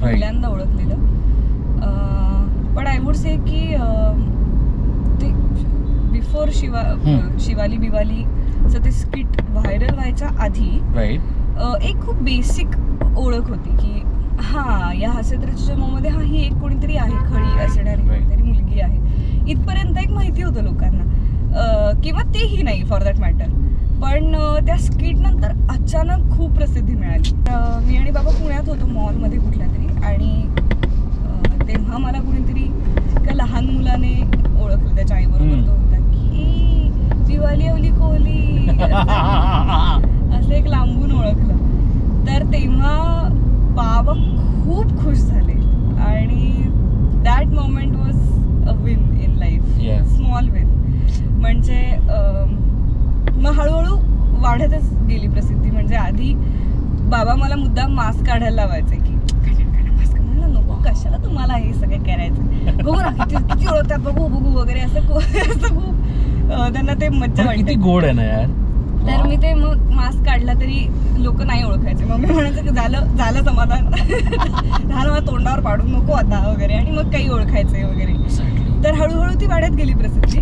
पहिल्यांदा ओळखलेलं. पण I would say की ते बिफोर शिवाली बिवालीचं ते स्किट व्हायरल व्हायच्या आधी एक खूप बेसिक ओळख होती की हा या हास्यचित्र मध्ये ही एक कोणीतरी आहे, खळी असणारी कोणीतरी मुलगी आहे, इथपर्यंत एक माहिती होतं लोकांना, किंवा तेही नाही फॉर दॅट मॅटर. पण त्या स्किट नंतर अचानक खूप प्रसिद्धी मिळाली. मी आणि बाबा पुण्यात होतो मॉलमध्ये कुठल्या तरी, आणि तेव्हा मला कुणीतरी एका लहान मुलाने ओळखलं, त्याच्या आईबरोबर तो होता की दिवाली अवली कोहली असं एक लांबून ओळखलं. तर तेव्हा बाबा खूप खुश झाले आणि that moment was a win in life, small win. म्हणजे मग हळूहळू वाढतच गेली प्रसिद्धी. म्हणजे आधी बाबा मला मुद्दाम मास्क काढायला लावायचे की मास्क, म्हणलं नको, कशाला तुम्हाला हे सगळं करायचं, बघू ना किती ओळखतात, बघू वगैरे, असं खूप त्यांना ते मज्जा वाटते. किती गोड आहे ना यार. तर मी ते मग मास्क काढला तरी लोक नाही ओळखायचे. मग मी म्हणायचं की झालं समाधान, झालं मला तोंडावर पाडू नको आता वगैरे, आणि मग काही ओळखायचे वगैरे. तर हळूहळू ती वाढत गेली प्रसिद्धी.